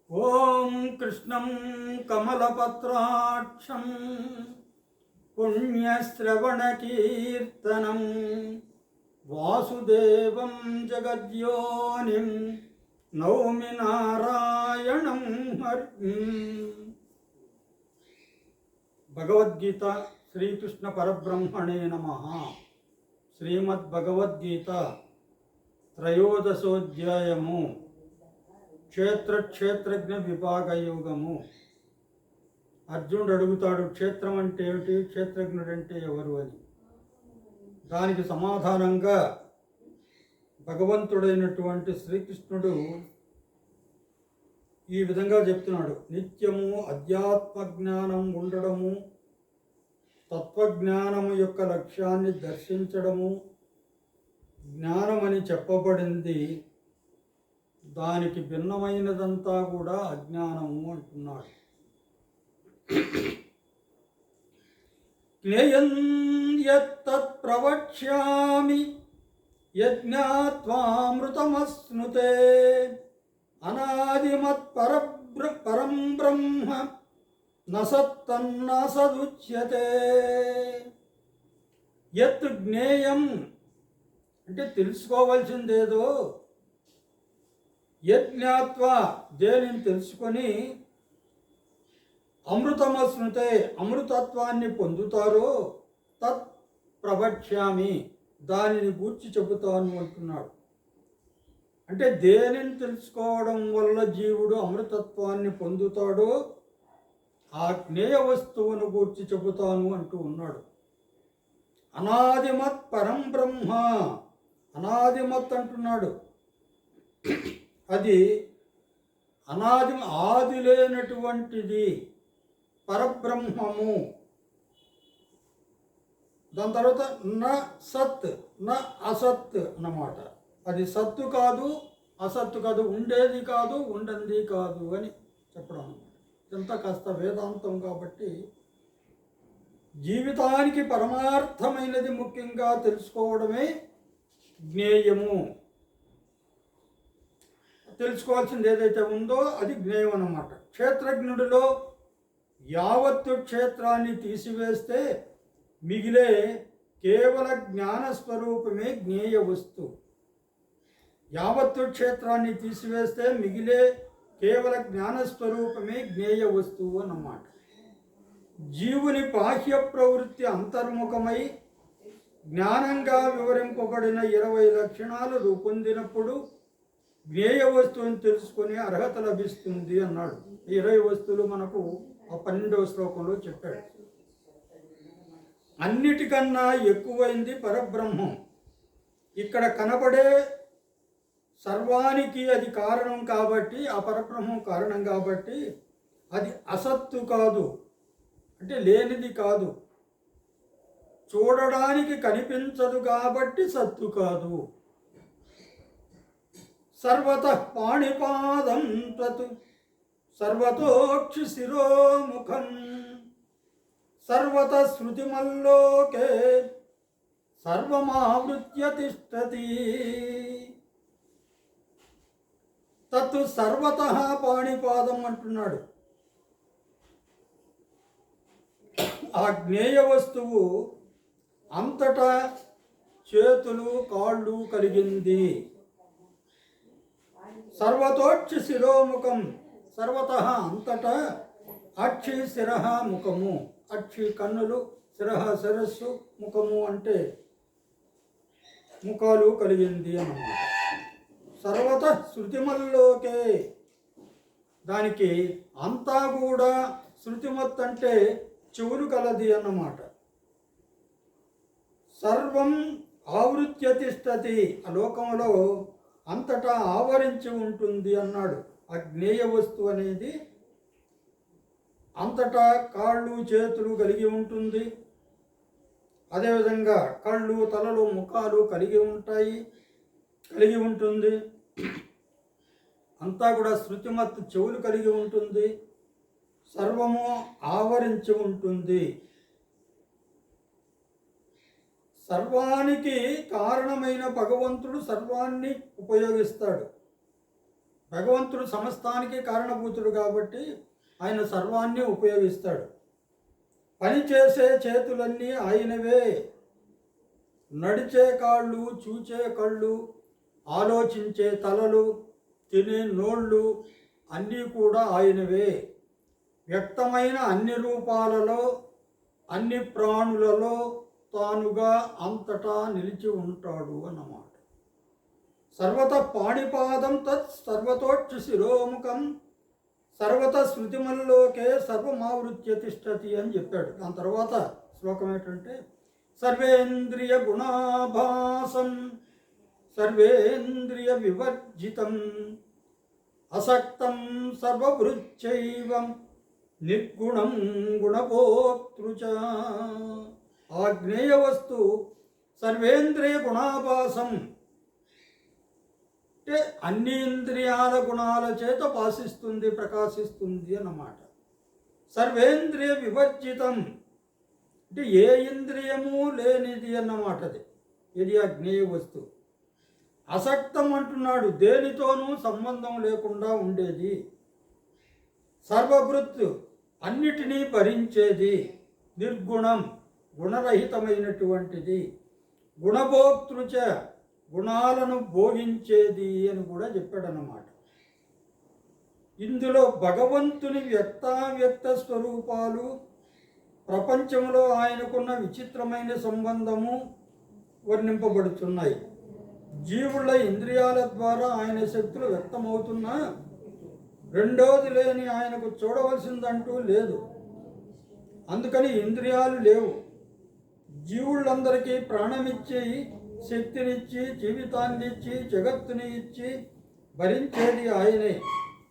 ఓం కృష్ణం కమలపత్రాక్షం పుణ్యశ్రవణకీర్తనం వాసుదేవం జగద్యోనిం నౌమి నారాయణం హరిం. భగవద్గీత శ్రీకృష్ణ పరబ్రహ్మణే నమః. శ్రీమద్భగవద్గీత త్రయోదశోధ్యాయము క్షేత్రజ్ఞ విభాగ యోగము. అర్జునుడు అడుగుతాడు, క్షేత్రం అంటే ఏమిటి, క్షేత్రజ్ఞుడు అంటే ఎవరు అని. దానికి సమాధానంగా భగవంతుడైనటువంటి శ్రీకృష్ణుడు ఈ విధంగా చెప్తున్నాడు. నిత్యము అధ్యాత్మ జ్ఞానం ఉండడము, తత్వజ్ఞానము యొక్క లక్ష్యాన్ని దర్శించడము జ్ఞానమని చెప్పబడింది. దానికి భిన్నమైనదంతా కూడా అజ్ఞానము అంటున్నాడు. జ్ఞేయం యత్తత్ ప్రవక్ష్యామి యజ్ఞాత్వామృతమశ్నుతే అనాదిమత్ పరం బ్రహ్మ నసత్తన్నసదుచ్యతే. యత్ జ్ఞేయం అంటే తెలుసుకోవాల్సిందేదో, యజ్ఞాత్వా దేనిని తెలుసుకొని, అమృతమశ్నుతే అమృతత్వాన్ని పొందుతారో, తత్ ప్రవక్ష్యామి దానిని గూర్చి చెబుతాను అంటున్నాడు. అంటే దేనిని తెలుసుకోవడం వల్ల జీవుడు అమృతత్వాన్ని పొందుతాడో ఆ జ్ఞేయ వస్తువును గూర్చి చెబుతాను అంటూ ఉన్నాడు. అనాదిమత్ పరం బ్రహ్మ, అనాదిమత్ అంటున్నాడు. అది ఆది లేనటువంటిది, పరబ్రహ్మము. దాని తర్వాత న సత్ న అసత్ అన్నమాట. అది సత్తు కాదు, అసత్తు కాదు, ఉండేది కాదు, ఉండంది కాదు అని చెప్పడం అన్నమాట. ఇదంతా కాస్త వేదాంతం కాబట్టి జీవితానికి పరమార్థమైనది ముఖ్యంగా తెలుసుకోవడమే జ్ఞేయము. తెలుసుకోవాల్సింది ఏదైతే ఉందో అది జ్ఞేయం అన్నమాట. క్షేత్రజ్ఞుడిలో యావత్తు క్షేత్రాన్ని తీసివేస్తే మిగిలే కేవల జ్ఞానస్వరూపమే జ్ఞేయ వస్తువు. యావత్తు క్షేత్రాన్ని తీసివేస్తే మిగిలే కేవల జ్ఞానస్వరూపమే జ్ఞేయ వస్తువు అన్నమాట. జీవుని బాహ్య ప్రవృత్తి అంతర్ముఖమై జ్ఞానంగా వివరింపబడిన 20 లక్షణాలు రూపొందినప్పుడు జ్ఞేయ వస్తువుని తెలుసుకొని అర్హత లభిస్తుంది అన్నాడు. 20 వస్తువులు మనకు ఆ 12వ శ్లోకంలో చెప్పాడు. అన్నిటికన్నా ఎక్కువైంది పరబ్రహ్మం. ఇక్కడ కనబడే సర్వానికి అది కారణం కాబట్టి, ఆ పరబ్రహ్మం కారణం కాబట్టి అది అసత్తు కాదు, అంటే లేనిది కాదు. చూడడానికి కనిపించదు కాబట్టి సత్తు కాదు. సర్వతః పాణిపాదం త్వత్ సర్వతోక్షి శిరోముఖం సర్వతః శృతిమల్లోకే సర్వమావృత్య తిష్టతి. తత్ సర్వతః పాణిపాదం అంటున్నాడు. ఆ జ్ఞేయ వస్తువు అంతటా చేతులు కాళ్ళు కలిగింది. సర్వతోక్షి శిరోముఖం, సర్వతః అంతటా, అక్షి శిరః ముఖము, అక్షి కన్నులు, శిరః శిరస్సు, ముఖము అంటే ముఖాలు కలిగింది అన్నమాట. సర్వతః శృతిమల్లోకే, దానికి అంతా కూడా శృతిమత్ అంటే చెవులు కలది అన్నమాట. సర్వం ఆవృత్య తిష్టతి, ఆ లోకంలో అంతటా ఆవరించి ఉంటుంది అన్నాడు. ఆ జ్ఞేయ వస్తువు అనేది అంతటా కాళ్ళు చేతులు కలిగి ఉంటుంది. అదేవిధంగా కళ్ళు, తలలు, ముఖాలు కలిగి ఉంటుంది. అంతా కూడా శృతిమత్ చెవులు కలిగి ఉంటుంది. సర్వము ఆవరించి ఉంటుంది. సర్వానికి కారణమైన భగవంతుడు సర్వాన్ని ఉపయోగిస్తాడు. భగవంతుడు సమస్తానికి కారణభూతుడు కాబట్టి ఆయన సర్వాన్ని ఉపయోగిస్తాడు. పనిచేసే చేతులన్నీ ఆయనవే, నడిచే కాళ్ళు, చూచే కళ్ళు, ఆలోచించే తలలు, తినే నోళ్ళు అన్నీ కూడా ఆయనవే. వ్యక్తమైన అన్ని రూపాలలో, అన్ని ప్రాణులలో తానుగా అంతటా నిలిచి ఉంటాడు అన్నమాట. సర్వత పాణిపాదం తత్ సర్వతోక్ష శిరోముఖం సర్వత శృతిమల్లోకే సర్వమావృత్య తిష్టతి అని చెప్పాడు. దాని తర్వాత శ్లోకం ఏంటంటే సర్వేంద్రియ గుణాభాసం సర్వేంద్రియ వివర్జితం అసక్తం సర్వభృచ్చైవం నిర్గుణం గుణభోక్తృచ. ఆ జ్ఞేయ వస్తు సర్వేంద్రియ గుణాభాసం అంటే అన్ని ఇంద్రియాల గుణాల చేత భాషిస్తుంది, ప్రకాశిస్తుంది అన్నమాట. సర్వేంద్రియ వివర్జితం అంటే ఏ ఇంద్రియము లేనిది అన్నమాట. ఇది ఆ జ్ఞేయ వస్తువు. అసక్తం అంటున్నాడు, దేనితోనూ సంబంధం లేకుండా ఉండేది. సర్వభృత్ అన్నిటినీ భరించేది. నిర్గుణం గుణరహితమైనటువంటిది. గుణభోక్తృచ గుణాలను భోగించేది అని కూడా చెప్పాడన్నమాట. ఇందులో భగవంతుని వ్యక్తావ్యక్త స్వరూపాలు, ప్రపంచంలో ఆయనకున్న విచిత్రమైన సంబంధము వర్ణింపబడుతున్నాయి. జీవుల ఇంద్రియాల ద్వారా ఆయన శక్తులు వ్యక్తమవుతున్నా రెండోది లేని ఆయనకు చూడవలసిందంటూ లేదు. అందుకని ఇంద్రియాలు లేవు. జీవులందరికీ ప్రాణమిచ్చి, శక్తినిచ్చి, జీవితాన్ని ఇచ్చి, జగత్తుని ఇచ్చి భరించేది ఆయనే.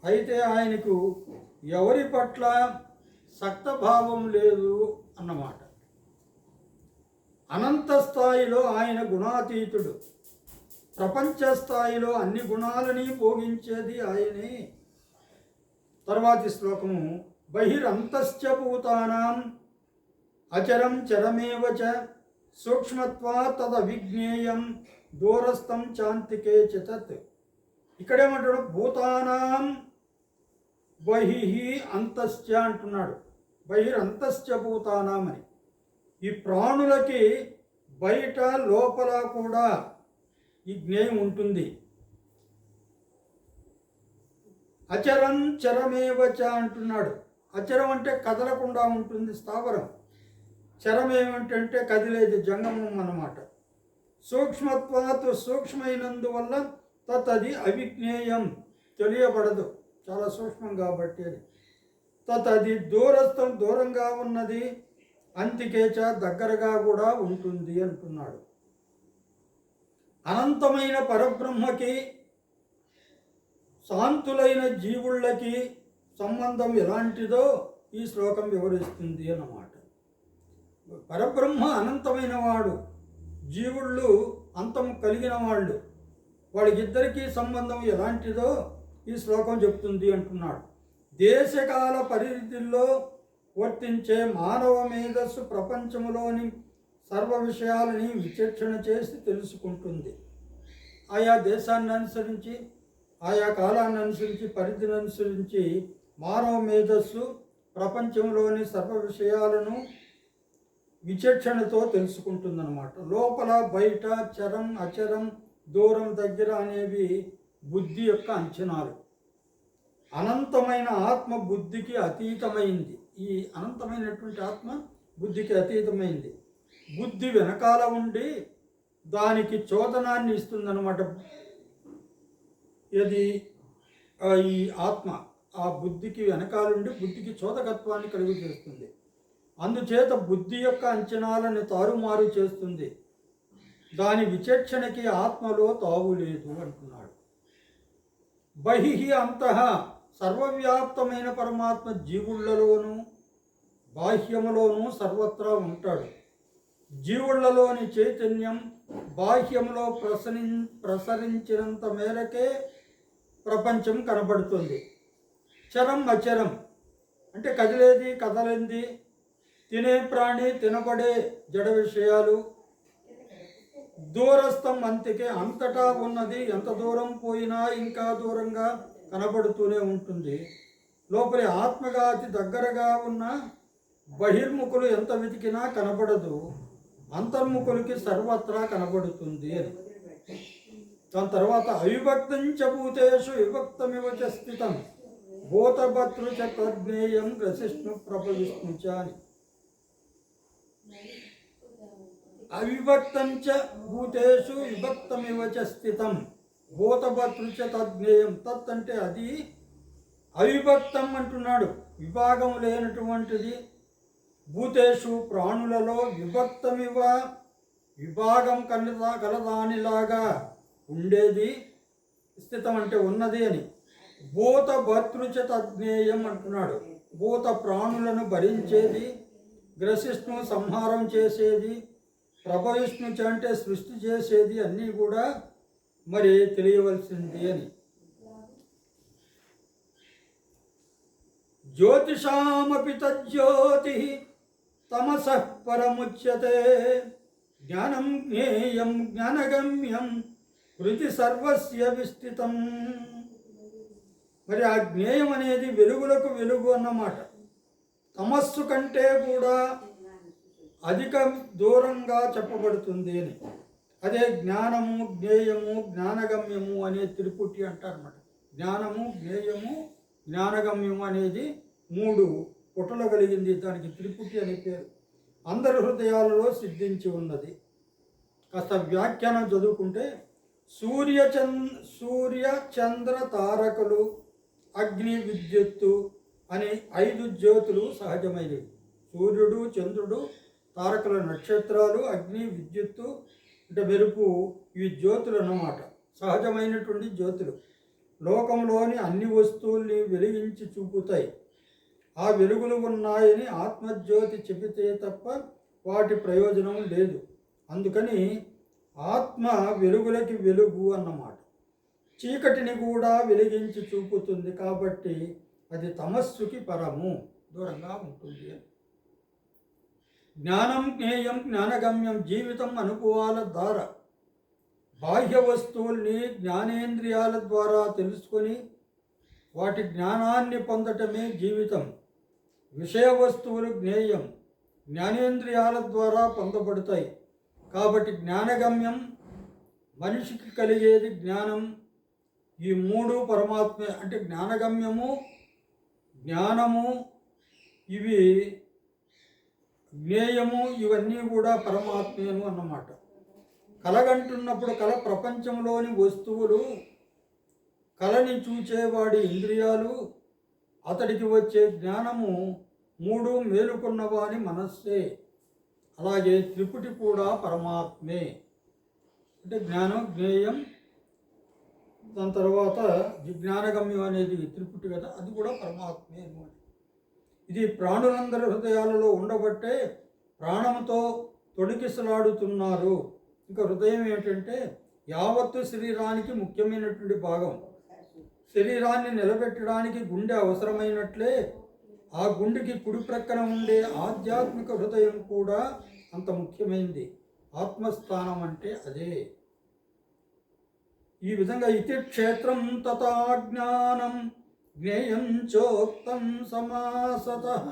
అయితే ఆయనకు ఎవరి పట్ల సక్తభావం లేదు అన్నమాట. అనంత స్థాయిలో ఆయన గుణాతీతుడు. ప్రపంచ స్థాయిలో అన్ని గుణాలని భోగించేది ఆయనే. తర్వాతి శ్లోకము బహిరంతశ్చ భూతానాం అచరం చరమేవ చ సూక్ష్మత్వాత్ తదవిజ్ఞేయం దూరస్థం చాంతికే చ తత్. ఇక్కడేమంటాడు? భూతానాం బహిః అంతశ్చ అంటున్నాడు. బహిరంతశ్చ భూతానాం అని. ఈ ప్రాణులకి బయట లోపల కూడా ఈ జ్ఞేయం ఉంటుంది. అచరం చరమేవచ అంటున్నాడు. అచరం అంటే కదలకుండా ఉంటుంది, స్థావరం. చరం ఏమిటంటే కదిలేది, జంగమం అన్నమాట. సూక్ష్మత్వాత్ సూక్ష్మైనందువల్ల తది అవిజ్ఞేయం, తెలియబడదు, చాలా సూక్ష్మం కాబట్టి అది. తది దూరస్థం, దూరంగా ఉన్నది. అంతికేచ దగ్గరగా కూడా ఉంటుంది అంటున్నాడు. అనంతమైన పరబ్రహ్మకి శాంతులైన జీవుళ్ళకి సంబంధం ఎలాంటిదో ఈ శ్లోకం వివరిస్తుంది అన్నమాట. పరబ్రహ్మ అనంతమైన వాడు, జీవుళ్ళు అంతం కలిగిన వాళ్ళు. వాళ్ళకిద్దరికీ సంబంధం ఎలాంటిదో ఈ శ్లోకం చెప్తుంది అంటున్నాడు. దేశకాల పరిధిలో వర్తించే మానవ మేధస్సు ప్రపంచంలోని సర్వ విషయాలని విచక్షణ చేసి తెలుసుకుంటుంది. ఆయా దేశాన్ని అనుసరించి, ఆయా కాలాన్ని అనుసరించి, పరిధిని అనుసరించి మానవ మేధస్సు ప్రపంచంలోని సర్వ విషయాలను విచక్షణతో తెలుసుకుంటుందన్నమాట. లోపల బయట, చరం అచరం, దూరం దగ్గర అనేవి బుద్ధి యొక్క అంచనాలు. అనంతమైన ఆత్మ బుద్ధికి అతీతమైంది. ఈ అనంతమైనటువంటి ఆత్మ బుద్ధికి అతీతమైంది. బుద్ధి వెనకాల ఉండి దానికి చోదనాన్ని ఇస్తుందన్నమాట. ఇది ఈ ఆత్మ ఆ బుద్ధికి వెనకాలండి బుద్ధికి చోదకత్వాన్ని కలుగు చేస్తుంది. అందుచేత బుద్ధి యొక్క అంచనాలను తారుమారు చేస్తుంది. దాని విచక్షణకి ఆత్మలో తావు లేదు అంటున్నాడు. బహిః అంతః సర్వవ్యాప్తమైన పరమాత్మ జీవుళ్లలోనూ బాహ్యములోనూ సర్వత్రా ఉంటాడు. జీవుళ్లలోని చైతన్యం బాహ్యంలో ప్రసరించినంత మేరకే ప్రపంచం కనబడుతుంది. చరం అచరం అంటే కదిలేది, కదలింది, తినే ప్రాణి, తినబడే జడ విషయాలు. దూరస్థం అంతికే అంతటా ఉన్నది, ఎంత దూరం పోయినా ఇంకా దూరంగా కనబడుతూనే ఉంటుంది. లోపలి ఆత్మగా అతి దగ్గరగా ఉన్న బహిర్ముఖులు ఎంత వెతికినా కనబడదు, అంతర్ముఖులకి సర్వత్రా కనబడుతుంది అని. దాని తర్వాత అవిభక్తం చ భూతేషు విభక్తమివ చ స్థితం భూతభర్తృ చ తద్జ్ఞేయం గ్రసిష్ణు ప్రభవిష్ణు చ అని. అవిభక్తం చ భూతేషు విభక్తమివ చ స్థితం భూతభర్తృ చ తద్జ్ఞేయం. తత్ అంటే అది, అవిభక్తం అంటున్నాడు విభాగం లేనటువంటిది, భూతేషు ప్రాణులలో విభక్తమివ విభాగం కలదానిలాగా ఉండేది, స్థితం అంటే ఉన్నది అని. భూత భర్తృచ తజ్ఞేయం అంటున్నాడు, భూత ప్రాణులను భరించేది, గ్రసిష్ణు సంహారం చేసేది, ప్రభవిష్ణు అంటే సృష్టి చేసేది, అన్నీ కూడా మరి తెలియవలసింది అని. జ్యోతిషామపి తజ్జ్యోతి తమసః పరముచ్యతే జ్ఞానం జ్ఞేయం జ్ఞానగమ్యం హృది సర్వస్య విస్థితం. మరి ఆ జ్ఞేయం అనేది వెలుగులకు వెలుగు అన్నమాట. తమస్సు కంటే కూడా అధిక దూరంగా చెప్పబడుతుంది అని. అదే జ్ఞానము, జ్ఞేయము, జ్ఞానగమ్యము అనే త్రిపుటి అంటారన్నమాట. జ్ఞానము, జ్ఞేయము, జ్ఞానగమ్యము అనేది 3 పుటలు కలిగింది. దానికి త్రిపుటి అనే పేరు. అందరి హృదయాలలో సిద్ధించి ఉన్నది. కాస్త వ్యాఖ్యానం చదువుకుంటే, సూర్య చంద్ర తారకులు, అగ్ని, విద్యుత్తు అనే 5 జ్యోతులు సహజమైనవి. సూర్యుడు, చంద్రుడు, తారకుల నక్షత్రాలు, అగ్ని, విద్యుత్తు అంటే మెరుపు, ఇవి జ్యోతులు అన్నమాట. సహజమైనటువంటి జ్యోతులు లోకంలోని అన్ని వస్తువుల్ని వెలిగించి చూపుతాయి. ఆ వెలుగులు ఉన్నాయని ఆత్మజ్యోతి చెబితే తప్ప వాటి ప్రయోజనం లేదు. అందుకని ఆత్మ వెలుగులకి వెలుగు అన్నమాట. చీకటిని కూడా వెలిగించి చూపుతుంది కాబట్టి అది తమస్సుకి పరము, దూరంగా ఉంటుంది. జ్ఞానం, జ్ఞేయం, జ్ఞానగమ్యం జీవితం అనుభవాల ద్వారా బాహ్య వస్తువుల్ని జ్ఞానేంద్రియాల ద్వారా తెలుసుకొని వాటి జ్ఞానాన్ని పొందటమే జీవితం. విషయ వస్తువులు జ్ఞేయం, జ్ఞానేంద్రియాల ద్వారా పొందబడతాయి కాబట్టి జ్ఞానగమ్యం, మనిషికి కలిగేది జ్ఞానం. ఈ 3 పరమాత్మే. అంటే జ్ఞానగమ్యము, జ్ఞానము, ఇవి జ్ఞేయము, ఇవన్నీ కూడా పరమాత్మేను అన్నమాట. కలగంటున్నప్పుడు కల ప్రపంచంలోని వస్తువులు, కలని చూచేవాడి ఇంద్రియాలు, అతడికి వచ్చే జ్ఞానము 3 మేలుకున్నవాని మనస్సే. అలాగే త్రిపుటి కూడా పరమాత్మే. అంటే జ్ఞానం, జ్ఞేయం, దాని తర్వాత జ్ఞానగమ్యం అనేది త్రిపుటి కదా, అది కూడా పరమాత్మే అన్నమాట. ఇది ప్రాణులందరి హృదయాలలో ఉండబట్టే ప్రాణంతో తొణికిసలాడుతున్నారు. ఇంకా హృదయం ఏమిటంటే యావత్తు శరీరానికి ముఖ్యమైనటువంటి భాగం. శరీరాన్ని నిలబెట్టడానికి గుండె అవసరమైనట్లే ఆ గుండెకి కుడి ప్రక్కన ఉండే ఆధ్యాత్మిక హృదయం కూడా అంత ముఖ్యమైనది. ఆత్మస్థానం అంటే అదే. ఈ విధంగా ఇతి క్షేత్రం తథా జ్ఞానం జ్ఞేయం చోక్తం సమాసతః.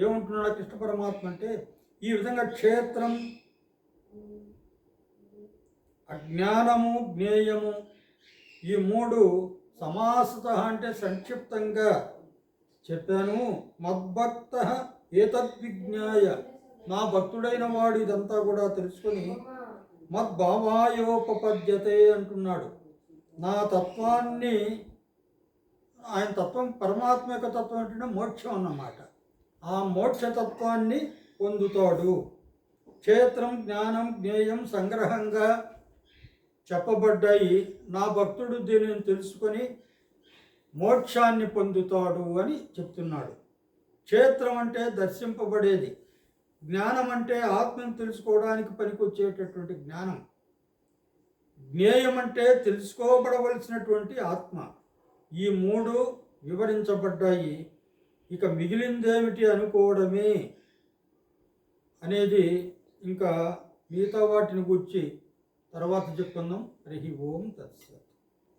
ఏమంటున్నాడు కృష్ణ పరమాత్మ అంటే, ఈ విధంగా క్షేత్రం, అజ్ఞానము, జ్ఞేయము, ఈ 3 సమాసతః అంటే సంక్షిప్తంగా చెప్పాను. మద్భక్త ఏతద్విజ్ఞాయ, నా భక్తుడైన వాడు ఇదంతా కూడా తెలుసుకొని మద్భావాయోపపద్యతే అంటున్నాడు. నా తత్వాన్ని, ఆయన తత్వం పరమాత్మ యొక్క తత్వం అంటే మోక్షం అన్నమాట. ఆ మోక్షతత్వాన్ని పొందుతాడు. క్షేత్రం, జ్ఞానం, జ్ఞేయం సంగ్రహంగా చెప్పబడ్డాయి. నా భక్తుడు దీనిని తెలుసుకొని మోక్షాన్ని పొందుతాడు అని చెప్తున్నాడు. క్షేత్రం అంటే దర్శింపబడేది, జ్ఞానం అంటే ఆత్మను తెలుసుకోవడానికి పనికొచ్చేటటువంటి జ్ఞానం, జ్ఞేయం అంటే తెలుసుకోబడవలసినటువంటి ఆత్మ. ఈ 3 వివరించబడ్డాయి. ఇక మిగిలిందేమిటి అనుకోవడమే అనేది ఇంకా మిగతా వాటిని గురించి తర్వాత చెప్పుకుందాం. హరి ఓం తత్సత్.